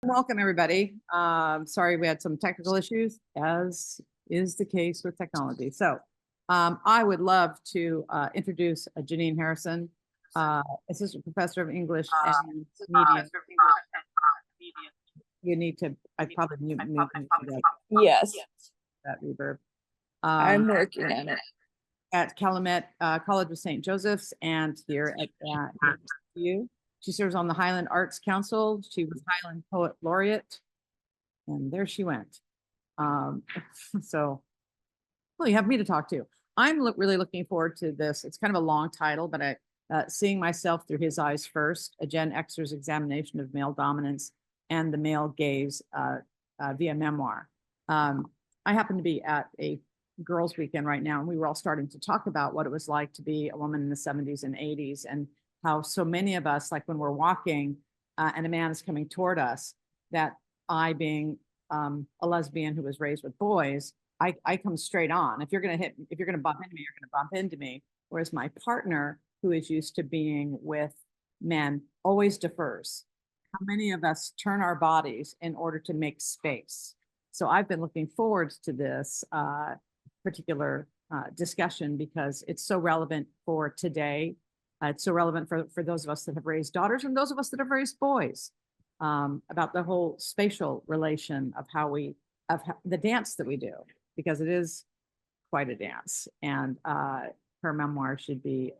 Welcome, everybody. Sorry, we had some technical issues, as is the case with technology. So I would love to introduce Janine Harrison, Assistant Professor of English and Media. You need to, I probably mute Yes, that reverb. I'm working on it. At Calumet College of St. Joseph's and here at you. She serves on the Highland Arts Council. She was Highland Poet Laureate. And there she went. Um, so, well, you have me to talk to. I'm really looking forward to this. It's kind of a long title, but seeing myself through his eyes first, a Gen Xer's examination of male dominance and the male gaze via memoir. I happen to be at a girls' weekend right now, and we were all starting to talk about what it was like to be a woman in the 70s and 80s, and how so many of us, like when we're walking and a man is coming toward us, that I, being a lesbian who was raised with boys, I come straight on. If you're going to bump into me, you're going to bump into me. Whereas my partner, who is used to being with men, always defers. How many of us turn our bodies in order to make space? So I've been looking forward to this particular discussion because it's so relevant for today. It's so relevant for those of us that have raised daughters and those of us that have raised boys, about the whole spatial relation of the dance that we do, because it is quite a dance. And her memoir should be,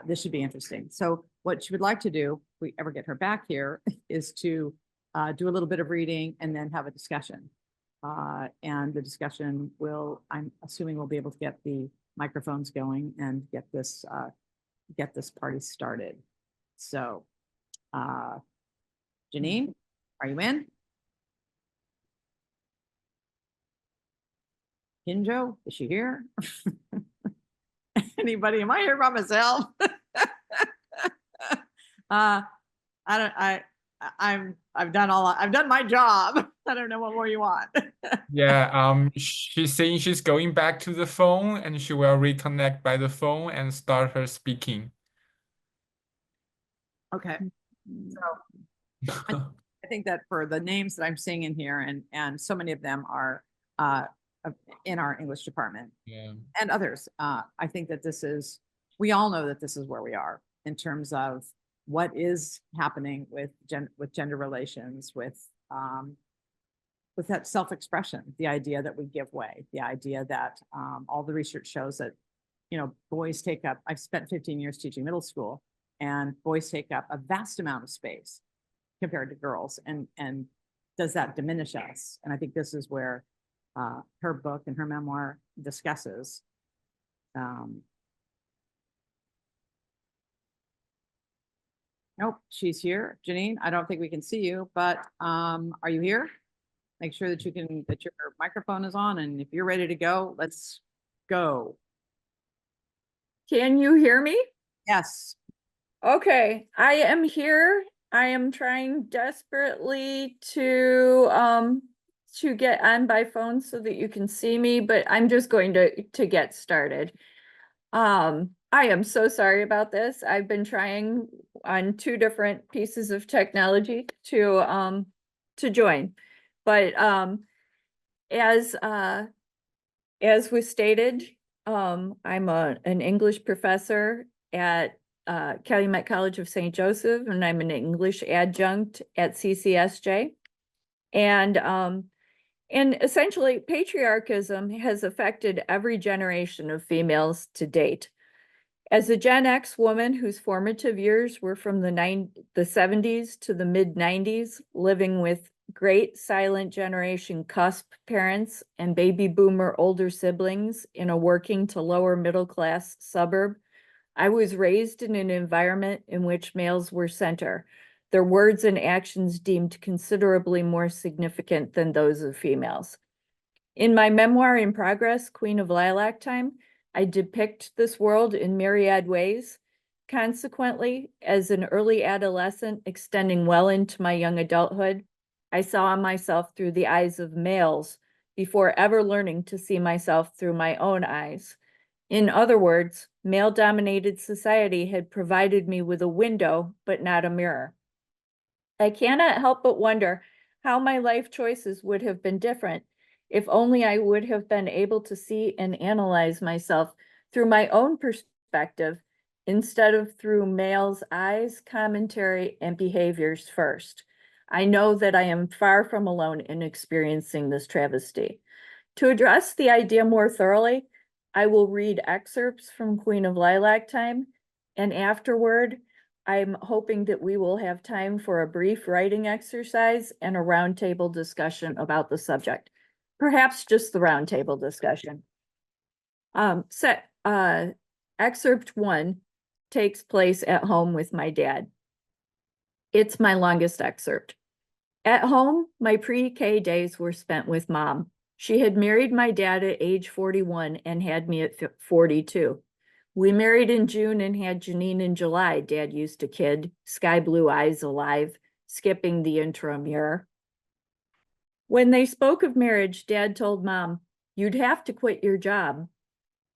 this should be interesting. So what she would like to do, if we ever get her back here, is to do a little bit of reading and then have a discussion. And the discussion I'm assuming we'll be able to get the microphones going and get this party started. So, Janine, are you in? Hinjo, is she here? Anybody? Am I here by myself? I've done my job. I don't know what more you want. Yeah, she's saying she's going back to the phone and she will reconnect by the phone and start her speaking. Okay. So I think that for the names that I'm seeing in here, and so many of them are in our English department, and others, I think that we all know that this is where we are in terms of what is happening with gender relations, with that self-expression, the idea that we give way, the idea that all the research shows that, boys take up, I've spent 15 years teaching middle school, and boys take up a vast amount of space compared to girls. And does that diminish us? And I think this is where her book and her memoir discusses. Nope, she's here. Janine, I don't think we can see you, but are you here? Make sure that your microphone is on, and if you're ready to go, let's go. Can you hear me? Yes. Okay, I am here. I am trying desperately to get on by phone so that you can see me, but I'm just going to get started. I am so sorry about this. I've been trying on 2 different pieces of technology to join. But as was stated, I'm an English professor at Calumet College of St. Joseph, and I'm an English adjunct at CCSJ. And essentially, patriarchism has affected every generation of females to date. As a Gen X woman whose formative years were from the 70s to the mid-90s, living with great silent generation cusp parents and baby boomer older siblings in a working to lower middle class suburb, I was raised in an environment in which males were center, their words and actions deemed considerably more significant than those of females. In my memoir in progress, Queen of Lilac Time, I depict this world in myriad ways. Consequently, as an early adolescent extending well into my young adulthood, I saw myself through the eyes of males before ever learning to see myself through my own eyes. In other words, male-dominated society had provided me with a window, but not a mirror. I cannot help but wonder how my life choices would have been different if only I would have been able to see and analyze myself through my own perspective instead of through male's eyes, commentary, and behaviors first. I know that I am far from alone in experiencing this travesty. To address the idea more thoroughly, I will read excerpts from Queen of Lilac Time, and afterward, I'm hoping that we will have time for a brief writing exercise and a roundtable discussion about the subject. Perhaps just the roundtable discussion. Excerpt 1 takes place at home with my dad. It's my longest excerpt. At home, my pre-K days were spent with Mom. She had married my dad at age 41 and had me at 42. We married in June and had Janine in July, Dad used to kid, sky blue eyes alive, skipping the interim year. When they spoke of marriage, Dad told Mom, "You'd have to quit your job."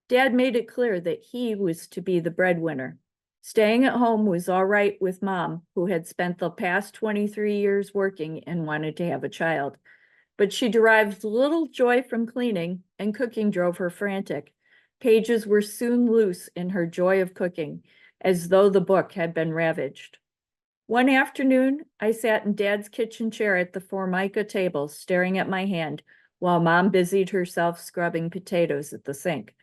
Dad made it clear that he was to be the breadwinner. Staying at home was all right with Mom, who had spent the past 23 years working and wanted to have a child. But she derived little joy from cleaning, and cooking drove her frantic. Pages were soon loose in her joy of cooking, as though the book had been ravaged. One afternoon, I sat in Dad's kitchen chair at the Formica table, staring at my hand, while Mom busied herself scrubbing potatoes at the sink.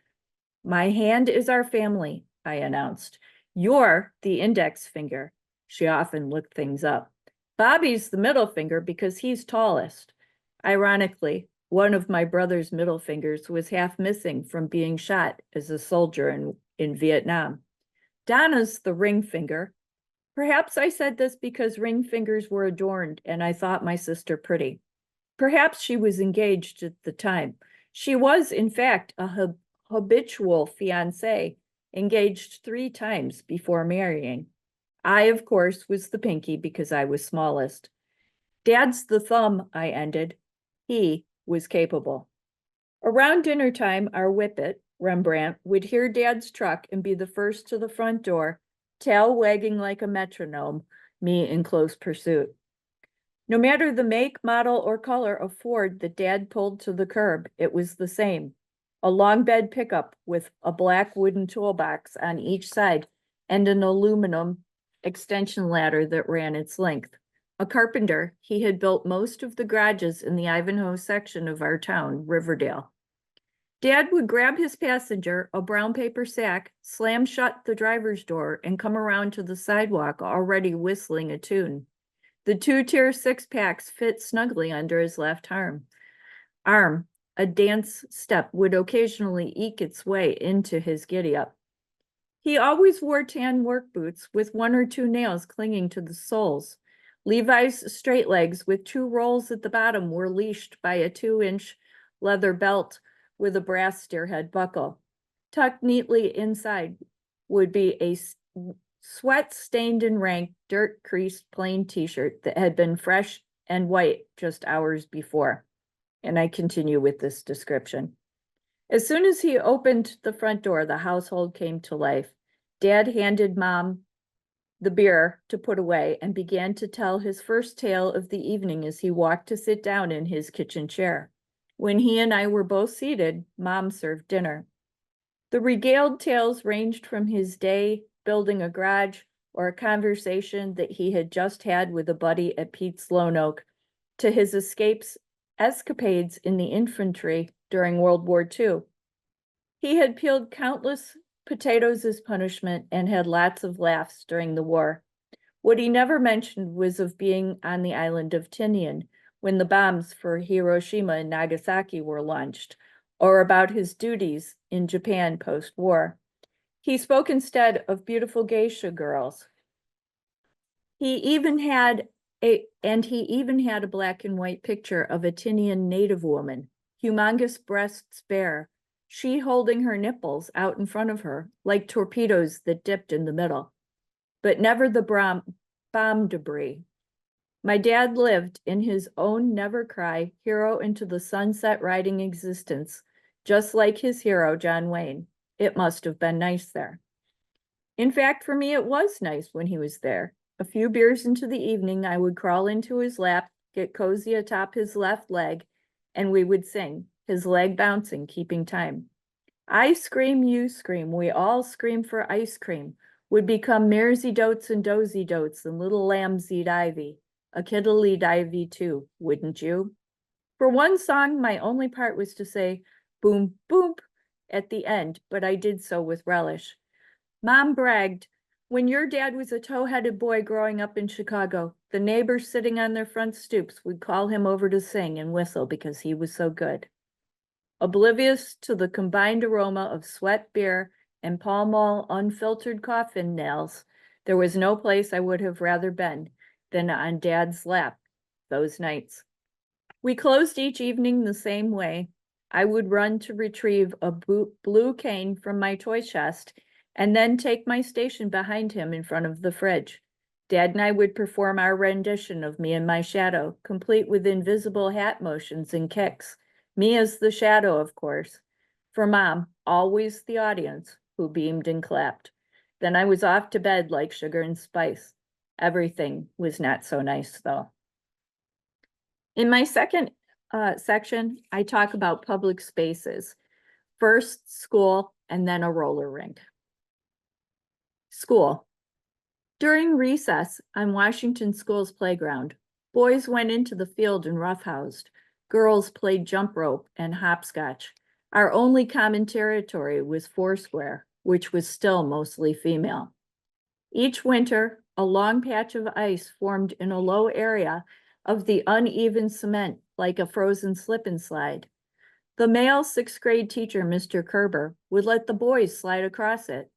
"My hand is our family," I announced. "You're the index finger." She often looked things up. "Bobby's the middle finger because he's tallest." Ironically, one of my brother's middle fingers was half missing from being shot as a soldier in Vietnam. "Donna's the ring finger." Perhaps I said this because ring fingers were adorned and I thought my sister pretty. Perhaps she was engaged at the time. She was, in fact, a habitual fiancée, engaged 3 times before marrying. I, of course, was the pinky because I was smallest. "Dad's the thumb," I ended. He was capable. Around dinner time, our whippet, Rembrandt, would hear Dad's truck and be the first to the front door, tail wagging like a metronome, me in close pursuit. No matter the make, model, or color of Ford that Dad pulled to the curb, it was the same. A long bed pickup with a black wooden toolbox on each side and an aluminum extension ladder that ran its length. A carpenter, he had built most of the garages in the Ivanhoe section of our town, Riverdale. Dad would grab his passenger, a brown paper sack, slam shut the driver's door, and come around to the sidewalk already whistling a tune. The 2-tier 6-packs fit snugly under his left arm. A dance step would occasionally eke its way into his giddy-up. He always wore tan work boots with 1 or 2 nails clinging to the soles. Levi's straight legs with 2 rolls at the bottom were leashed by a 2-inch leather belt with a brass steerhead buckle. Tucked neatly inside would be a sweat-stained and rank, dirt-creased plain t-shirt that had been fresh and white just hours before. And I continue with this description. As soon as he opened the front door, the household came to life. Dad handed Mom the beer to put away and began to tell his first tale of the evening as he walked to sit down in his kitchen chair. When he and I were both seated, Mom served dinner. The regaled tales ranged from his day building a garage or a conversation that he had just had with a buddy at Pete's Lone Oak to his escapades in the infantry during World War II. He had peeled countless potatoes as punishment and had lots of laughs during the war. What he never mentioned was of being on the island of Tinian when the bombs for Hiroshima and Nagasaki were launched, or about his duties in Japan post-war. He spoke instead of beautiful geisha girls. He even had a black and white picture of a Tinian native woman, humongous breasts bare, she holding her nipples out in front of her, like torpedoes that dipped in the middle, but never the bomb debris. My dad lived in his own never cry, hero into the sunset riding existence, just like his hero, John Wayne. It must have been nice there. In fact, for me, it was nice when he was there. A few beers into the evening, I would crawl into his lap, get cozy atop his left leg, and we would sing, his leg bouncing, keeping time. I scream, you scream, we all scream for ice cream. Would become maresy dotes and dozy dotes and little lambs eat ivy. A kiddly divey too, wouldn't you? For one song, my only part was to say boom, boom at the end, but I did so with relish. Mom bragged, when your dad was a tow-headed boy growing up in Chicago, the neighbors sitting on their front stoops would call him over to sing and whistle because he was so good. Oblivious to the combined aroma of sweat, beer, and Pall Mall unfiltered coffin nails, there was no place I would have rather been than on Dad's lap those nights. We closed each evening the same way. I would run to retrieve a blue cane from my toy chest and then take my station behind him in front of the fridge. Dad and I would perform our rendition of Me and My Shadow, complete with invisible hat motions and kicks. Me as the shadow, of course. For Mom, always the audience, who beamed and clapped. Then I was off to bed like sugar and spice. Everything was not so nice, though. In my second section, I talk about public spaces. First, school, and then a roller rink. School. During recess on Washington School's playground, boys went into the field and roughhoused. Girls played jump rope and hopscotch. Our only common territory was Foursquare, which was still mostly female. Each winter, a long patch of ice formed in a low area of the uneven cement like a frozen slip and slide. The male sixth grade teacher, Mr. Kerber, would let the boys slide across it.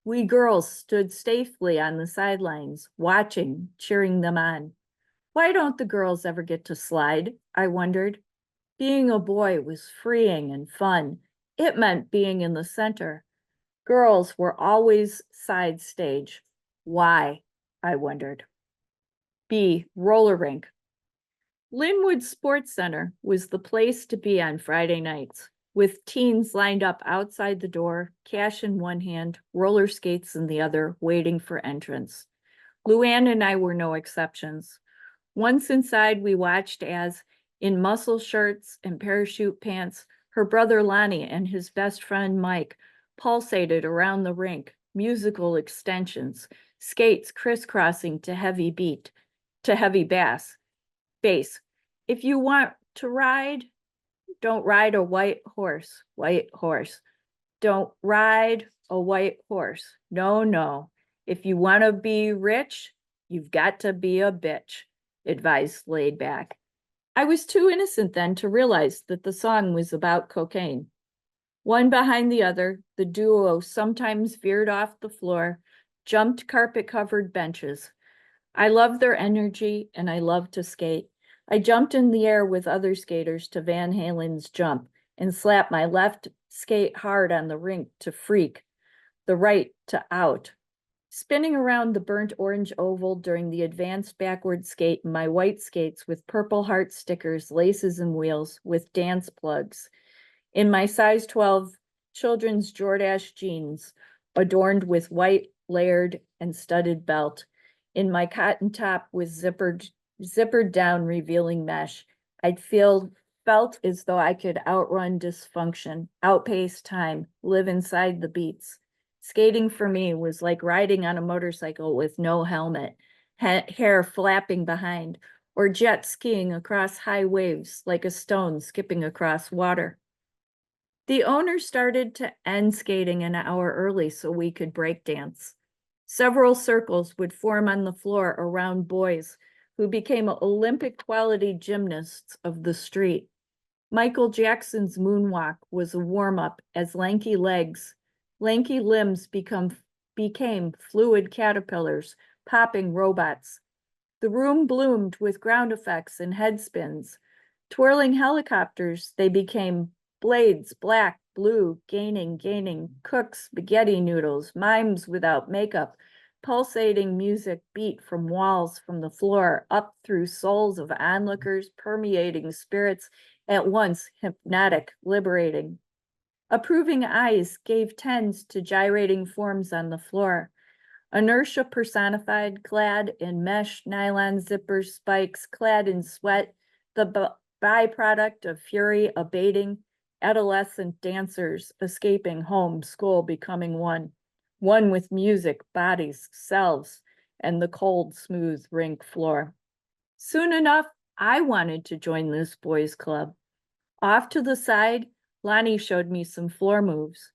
We girls stood safely on the sidelines, watching, cheering them on. Why don't the girls ever get to slide? I wondered. Being a boy was freeing and fun. It meant being in the center. Girls were always side stage. Why? I wondered. B, roller rink. Linwood Sports Center was the place to be on Friday nights, with teens lined up outside the door, cash in one hand, roller skates in the other, waiting for entrance. Luann and I were no exceptions. Once inside, we watched as, in muscle shirts and parachute pants, her brother Lonnie and his best friend Mike pulsated around the rink, musical extensions, skates crisscrossing to heavy bass. If you want to ride, don't ride a white horse. Don't ride a white horse. No. If you want to be rich, you've got to be a bitch, advised Laid Back. I was too innocent then to realize that the song was about cocaine. One behind the other, the duo sometimes veered off the floor, jumped carpet-covered benches. I loved their energy and I loved to skate. I jumped in the air with other skaters to Van Halen's Jump and slapped my left skate hard on the rink to freak, the right to out. Spinning around the burnt orange oval during the advanced backward skate in my white skates with purple heart stickers, laces, and wheels with dance plugs. In my size 12 children's Jordache jeans, adorned with white, layered, and studded belt. In my cotton top with zippered down, revealing mesh, felt as though I could outrun dysfunction, outpace time, live inside the beats. Skating for me was like riding on a motorcycle with no helmet, hair flapping behind, or jet skiing across high waves like a stone skipping across water. The owner started to end skating an hour early so we could break dance. Several circles would form on the floor around boys who became Olympic quality gymnasts of the street. Michael Jackson's moonwalk was a warm-up as lanky limbs became fluid caterpillars, popping robots. The room bloomed with ground effects and head spins. Twirling helicopters, they became blades, black, blue, gaining, cooks, spaghetti noodles, mimes without makeup, pulsating music beat from walls, from the floor, up through souls of onlookers, permeating spirits, at once hypnotic, liberating. Approving eyes gave tens to gyrating forms on the floor. Inertia personified, clad in mesh, nylon zippers, spikes, clad in sweat, the byproduct of fury abating, adolescent dancers escaping home, school becoming one with music, bodies, selves, and the cold, smooth rink floor. Soon enough, I wanted to join this boys' club. Off to the side, Lonnie showed me some floor moves,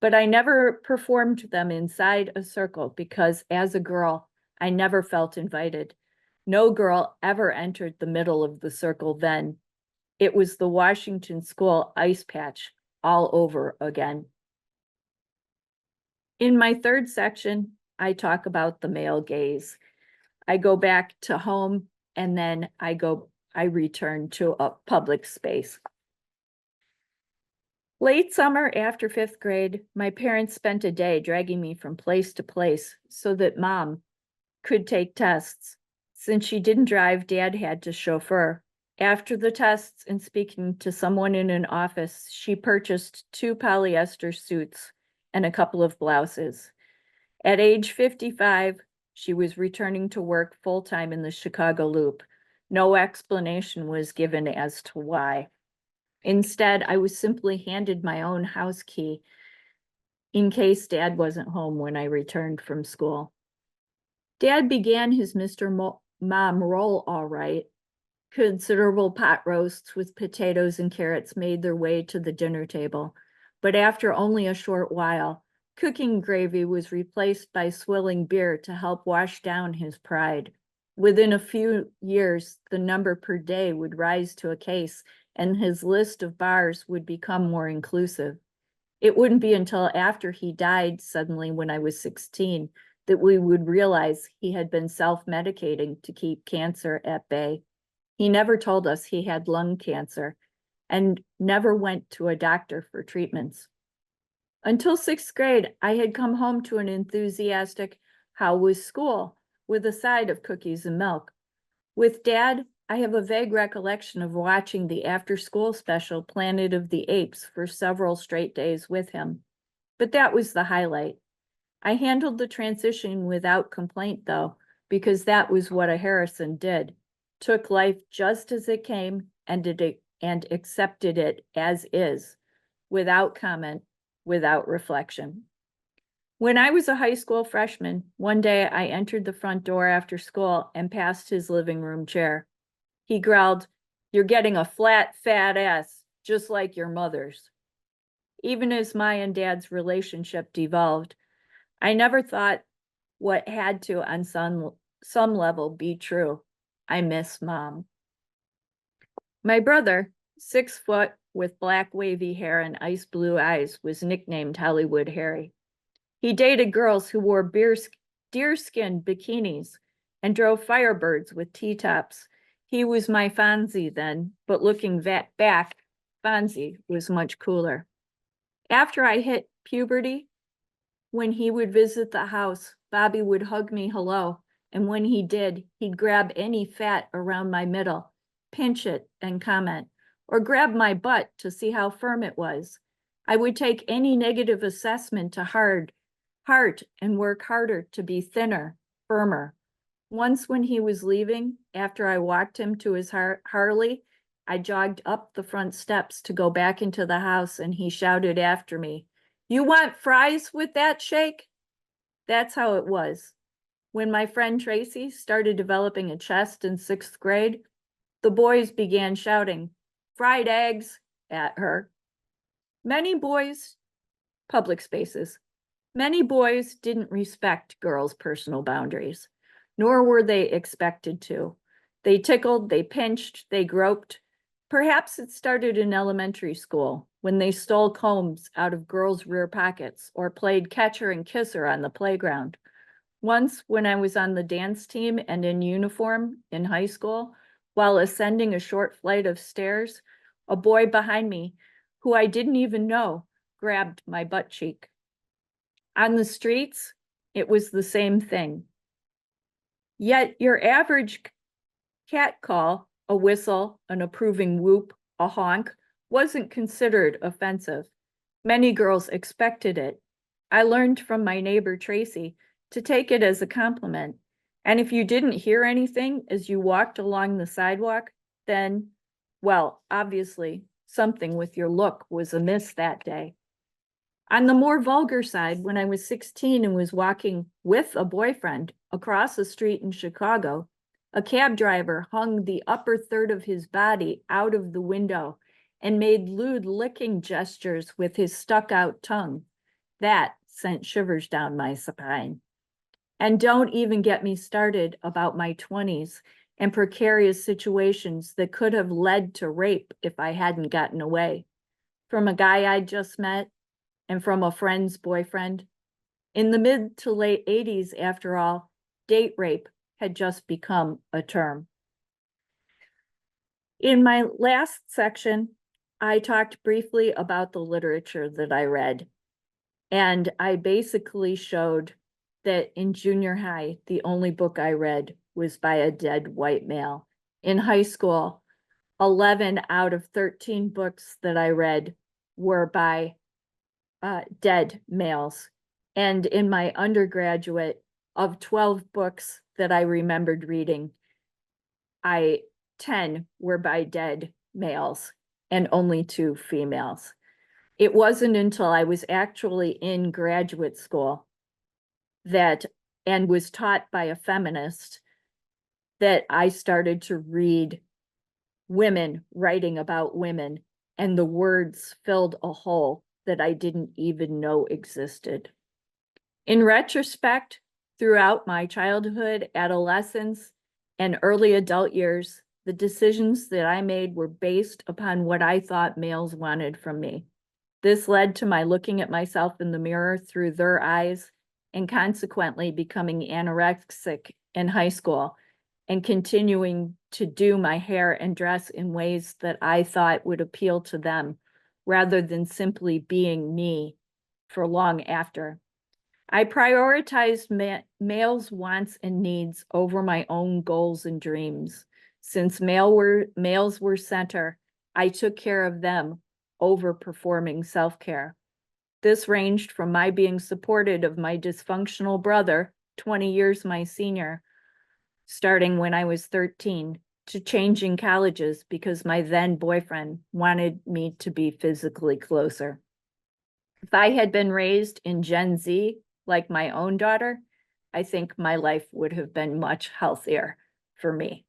but I never performed them inside a circle because as a girl, I never felt invited. No girl ever entered the middle of the circle then. It was the Washington School ice patch all over again. In my third section, I talk about the male gaze. I go back to home and then I return to a public space. Late summer after 5th grade, my parents spent a day dragging me from place to place so that Mom could take tests. Since she didn't drive, Dad had to chauffeur. After the tests and speaking to someone in an office, she purchased 2 polyester suits and a couple of blouses. At age 55, she was returning to work full-time in the Chicago Loop. No explanation was given as to why. Instead, I was simply handed my own house key in case Dad wasn't home when I returned from school. Dad began his Mr. Mom role all right. Considerable pot roasts with potatoes and carrots made their way to the dinner table, but after only a short while, cooking gravy was replaced by swilling beer to help wash down his pride. Within a few years, the number per day would rise to a case, and his list of bars would become more inclusive. It wouldn't be until after he died suddenly when I was 16 that we would realize he had been self-medicating to keep cancer at bay. He never told us he had lung cancer and never went to a doctor for treatments. Until 6th grade, I had come home to an enthusiastic, "How was school?" with a side of cookies and milk. With Dad, I have a vague recollection of watching the after-school special Planet of the Apes for several straight days with him. But that was the highlight. I handled the transition without complaint, though, because that was what a Harrison did. Took life just as it came and accepted it as is, without comment, without reflection. When I was a high school freshman, one day I entered the front door after school and passed his living room chair. He growled, "You're getting a flat, fat ass, just like your mother's." Even as my and Dad's relationship devolved, I never thought what had to, on some level, be true. I miss Mom. My brother, 6 foot with black wavy hair and ice blue eyes, was nicknamed Hollywood Harry. He dated girls who wore deerskin bikinis and drove Firebirds with T-tops. He was my Fonzie then, but looking back, Fonzie was much cooler. After I hit puberty, when he would visit the house, Bobby would hug me hello, and when he did, he'd grab any fat around my middle, pinch it and comment, or grab my butt to see how firm it was. I would take any negative assessment to heart and work harder to be thinner, firmer. Once when he was leaving, after I walked him to his Harley, I jogged up the front steps to go back into the house and he shouted after me, "You want fries with that shake?" That's how it was. When my friend Tracy started developing a chest in 6th grade, the boys began shouting, "Fried eggs," at her. Public spaces. Many boys didn't respect girls' personal boundaries, nor were they expected to. They tickled, they pinched, they groped. Perhaps it started in elementary school when they stole combs out of girls' rear pockets or played catcher and kisser on the playground. Once, when I was on the dance team and in uniform in high school, while ascending a short flight of stairs, a boy behind me, who I didn't even know, grabbed my butt cheek. On the streets, it was the same thing. Yet your average cat call, a whistle, an approving whoop, a honk, wasn't considered offensive. Many girls expected it. I learned from my neighbor Tracy to take it as a compliment. And if you didn't hear anything as you walked along the sidewalk, then, well, obviously something with your look was amiss that day. On the more vulgar side, when I was 16 and was walking with a boyfriend across the street in Chicago, a cab driver hung the upper third of his body out of the window and made lewd licking gestures with his stuck-out tongue. That sent shivers down my spine. And don't even get me started about my 20s and precarious situations that could have led to rape if I hadn't gotten away. From a guy I just met and from a friend's boyfriend. In the mid to late 80s, after all, date rape had just become a term. In my last section, I talked briefly about the literature that I read. And I basically showed that in junior high, the only book I read was by a dead white male. In high school, 11 out of 13 books that I read were by dead males. And in my undergraduate, of 12 books that I remembered reading, 10 were by dead males and only 2 females. It wasn't until I was actually in graduate school and was taught by a feminist that I started to read women writing about women, and the words filled a hole that I didn't even know existed. In retrospect, throughout my childhood, adolescence, and early adult years, the decisions that I made were based upon what I thought males wanted from me. This led to my looking at myself in the mirror through their eyes and consequently becoming anorexic in high school and continuing to do my hair and dress in ways that I thought would appeal to them rather than simply being me for long after. I prioritized males' wants and needs over my own goals and dreams. Since males were center, I took care of them over performing self-care. This ranged from my being supported of my dysfunctional brother, 20 years my senior, starting when I was 13, to changing colleges because my then boyfriend wanted me to be physically closer. If I had been raised in Gen Z, like my own daughter, I think my life would have been much healthier for me.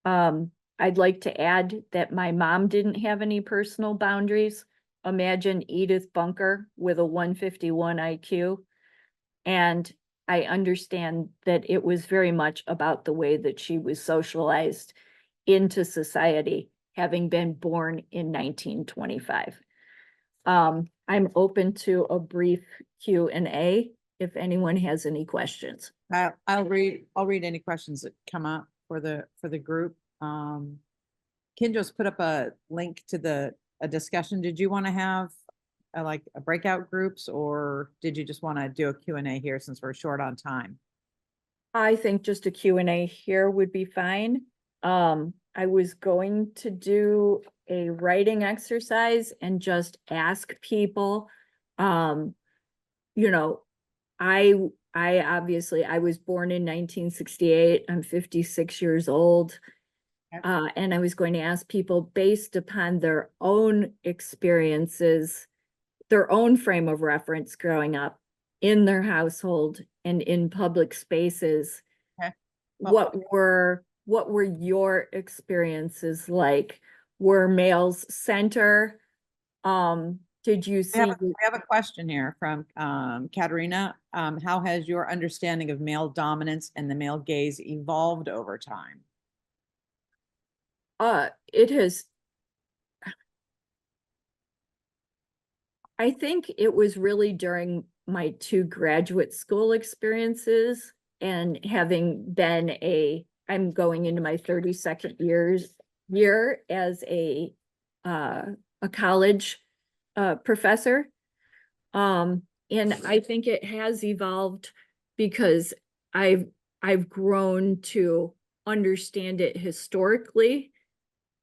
I'd like to add that my mom didn't have any personal boundaries. Imagine Edith Bunker with a 151 IQ. And I understand that it was very much about the way that she was socialized into society, having been born in 1925. I'm open to a brief Q&A if anyone has any questions. I'll read any questions that come up for the group. Kinjo's put up a link to a discussion. Did you want to have like a breakout groups, or did you just want to do a Q&A here since we're short on time? I think just a Q&A here would be fine. I was going to do a writing exercise and just ask people, you know, I obviously, I was born in 1968. I'm 56 years old. And I was going to ask people based upon their own experiences, their own frame of reference growing up in their household and in public spaces. Okay. Well, What were your experiences like? Were males center? Did you see? we have a question here from Katerina. How has your understanding of male dominance and the male gaze evolved over time? It has. I think it was really during my 2 graduate school experiences and having been I'm going into my 32nd year as a college professor. And I think it has evolved because I've grown to understand it historically,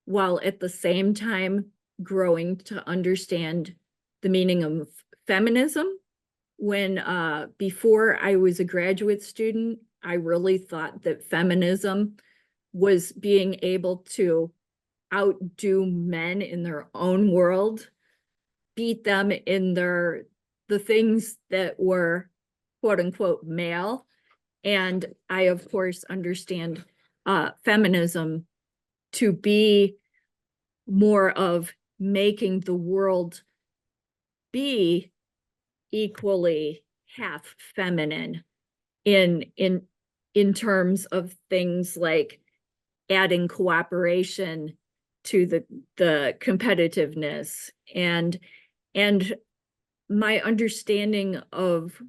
while at the same time growing to understand the meaning of feminism before I was a graduate student, I really thought that feminism was being able to outdo men in their own world, beat them in the things that were quote unquote male. And I, of course, understand feminism to be more of making the world be equally half feminine in terms of things like adding cooperation to the competitiveness, and my understanding of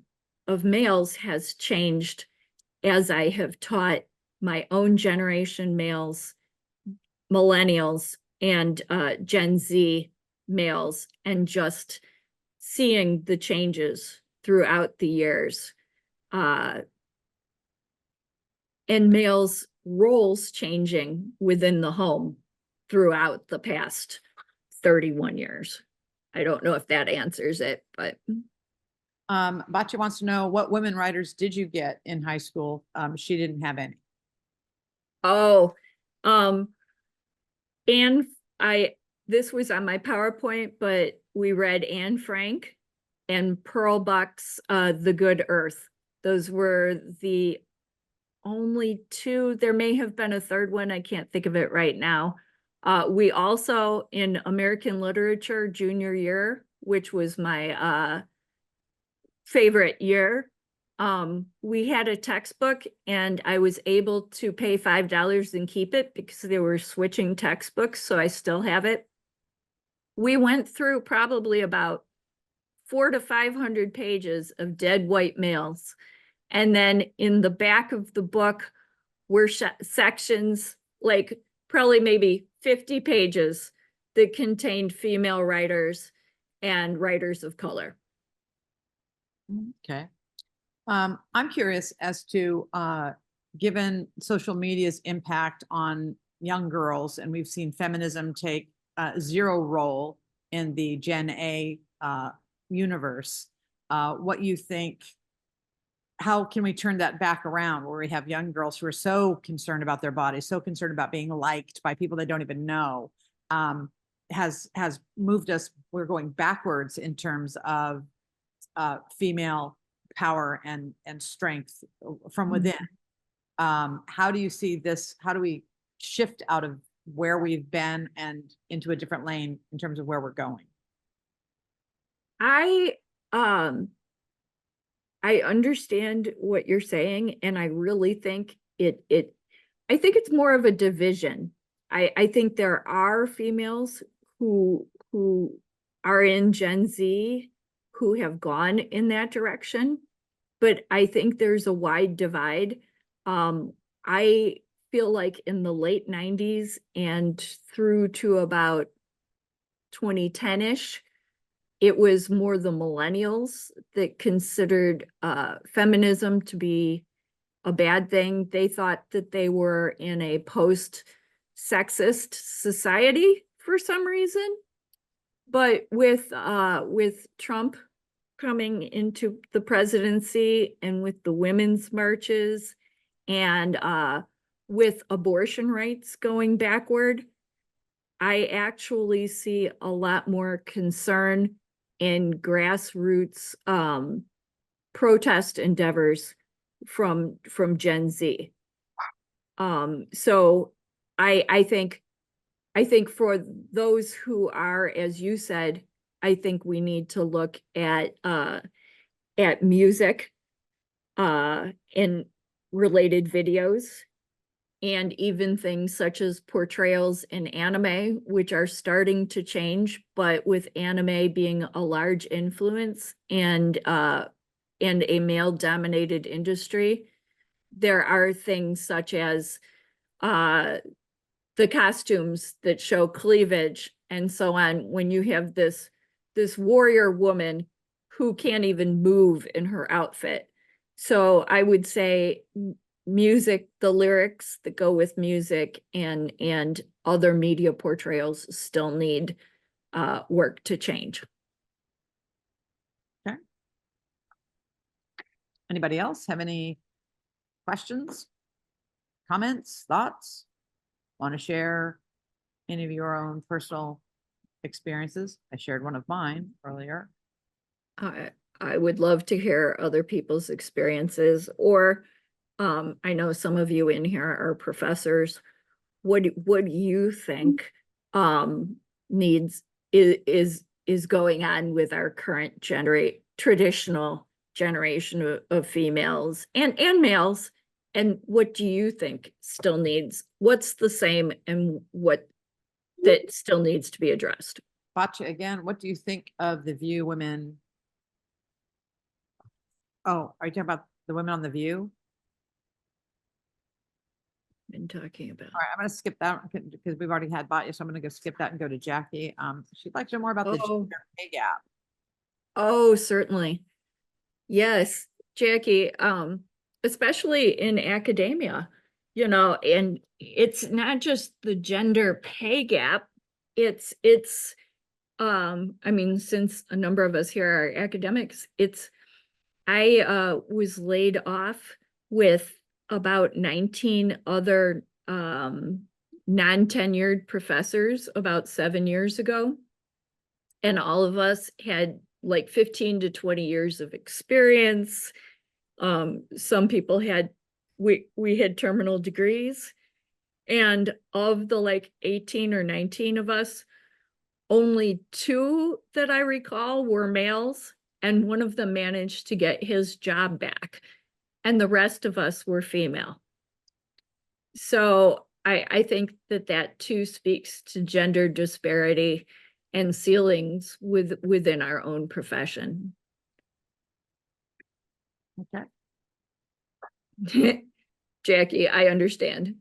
males has changed as I have taught my own generation males, millennials, and Gen Z males, and just seeing the changes throughout the years, and males' roles changing within the home throughout the past 31 years. I don't know if that answers it, but Batya wants to know, what women writers did you get in high school? She didn't have any. oh, this was on my PowerPoint, but we read Anne Frank and Pearl Buck's The Good Earth. Those were the only two. There may have been a third one. I can't think of it right now. We also, in American literature junior year, which was my favorite year, we had a textbook, and I was able to pay $5 and keep it because they were switching textbooks, so I still have it. We went through probably about 400 to 500 pages of dead white males. And then in the back of the book were sections, like probably maybe 50 pages, that contained female writers and writers of color. Okay. I'm curious as to, given social media's impact on young girls, and we've seen feminism take zero role in the Gen A universe, what you think, how can we turn that back around, where we have young girls who are so concerned about their bodies, so concerned about being liked by people they don't even know, has moved us, we're going backwards in terms of female power and strength from within. How do you see this? How do we shift out of where we've been and into a different lane in terms of where we're going? I understand what you're saying, and I really think I think it's more of a division. I think there are females who are in Gen Z who have gone in that direction, but I think there's a wide divide. I feel like in the late 90s and through to about 2010-ish, it was more the millennials that considered feminism to be a bad thing. They thought that they were in a post-sexist society for some reason. But with Trump coming into the presidency, and with the women's marches, and with abortion rights going backward, I actually see a lot more concern in grassroots protest endeavors from Gen Z. So I think for those who are, as you said, I think we need to look at music and related videos, and even things such as portrayals in anime, which are starting to change, but with anime being a large influence and a male-dominated industry, there are things such as the costumes that show cleavage and so on, when you have this warrior woman who can't even move in her outfit. So I would say music, the lyrics that go with music, and other media portrayals still need work to change. Okay. Anybody else have any questions, comments, thoughts? Want to share any of your own personal experiences? I shared one of mine earlier. I would love to hear other people's experiences, or I know some of you in here are professors. What do you think needs is going on with our current traditional generation of females and males? And what do you think still needs? What's the same and what that still needs to be addressed? Batya, again, what do you think of the View women? Oh, are you talking about the women on the View? Been talking about. All right, I'm gonna skip that because we've already had Batya, so I'm gonna go skip that and go to Jackie. She'd like to know more about the Oh. gender pay gap. Oh, certainly. Yes, Jackie, especially in academia, and it's not just the gender pay gap. It's I mean, since a number of us here are academics, I was laid off with about 19 other non-tenured professors about 7 years ago. And all of us had like 15 to 20 years of experience. Some people we had terminal degrees, and of the like 18 or 19 of us, only 2 that I recall were males, and one of them managed to get his job back, and the rest of us were female. So I think that too speaks to gender disparity and ceilings within our own profession. Okay. Jackie, I understand.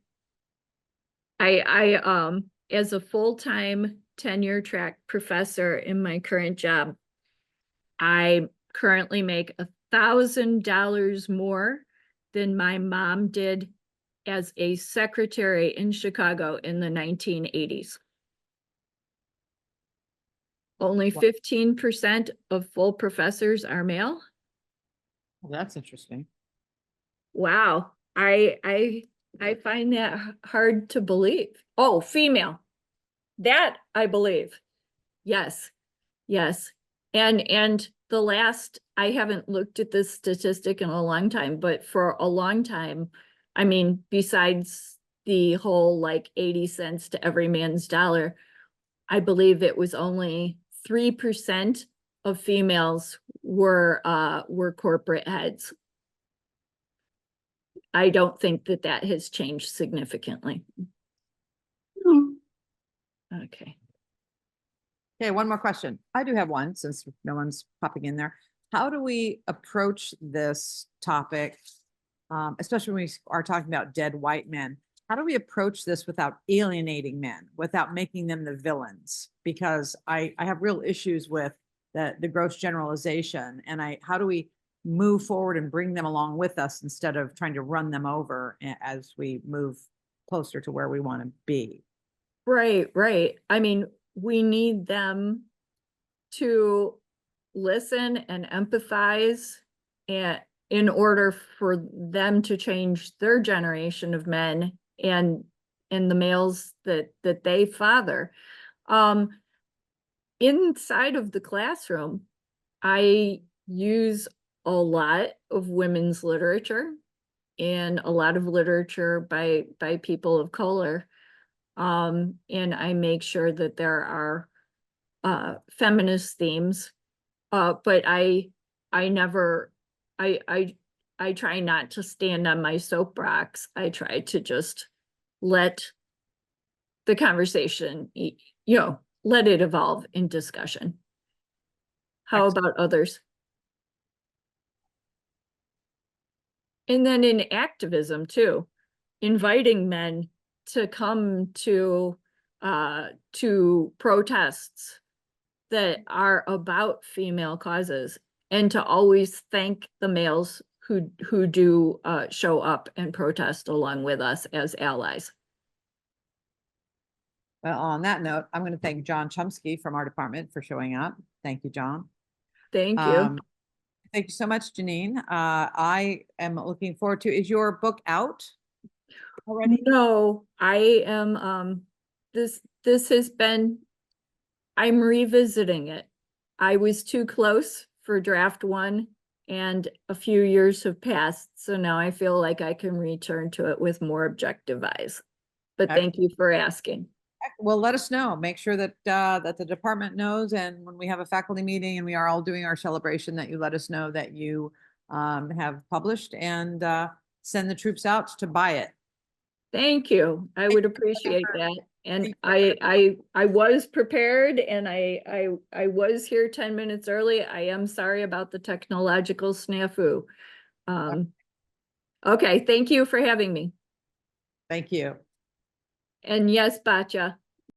I as a full-time tenure track professor in my current job, I currently make $1,000 more than my mom did as a secretary in Chicago in the 1980s. Only 15% of full professors are male. Well, that's interesting. Wow. I find that hard to believe. Oh, female. That I believe. Yes. Yes. And the last, I haven't looked at this statistic in a long time, but for a long time, I mean, besides the whole like 80 cents to every man's dollar, I believe it was only 3% of females were corporate heads. I don't think that has changed significantly. Okay. Okay, one more question. I do have one since no one's popping in there. How do we approach this topic, especially when we are talking about dead white men? How do we approach this without alienating men, without making them the villains? Because I have real issues with the gross generalization, and how do we move forward and bring them along with us instead of trying to run them over as we move closer to where we want to be? Right, right. I mean, we need them to listen and empathize, and in order for them to change their generation of men and the males that they father. Inside of the classroom, I use a lot of women's literature and a lot of literature by people of color. And I make sure that there are feminist themes, but I try not to stand on my soapbox. I try to just let the conversation, let it evolve in discussion. How about others? And then in activism too, inviting men to come to protests that are about female causes, and to always thank the males who do show up and protest along with us as allies. Well, on that note, I'm going to thank John Chomsky from our department for showing up. Thank you, John. Thank you. Thank you so much, Janine. I am looking forward to, is your book out already? No, I am, this has been, I'm revisiting it. I was too close for draft one and a few years have passed, so now I feel like I can return to it with more objective eyes. But thank you for asking. Well, let us know. Make sure that that the department knows, and when we have a faculty meeting and we are all doing our celebration, that you let us know that you have published and send the troops out to buy it. Thank you. I would appreciate that. And I was prepared and I was here 10 minutes early. I am sorry about the technological snafu. Okay, thank you for having me. Thank you. And yes, Batya.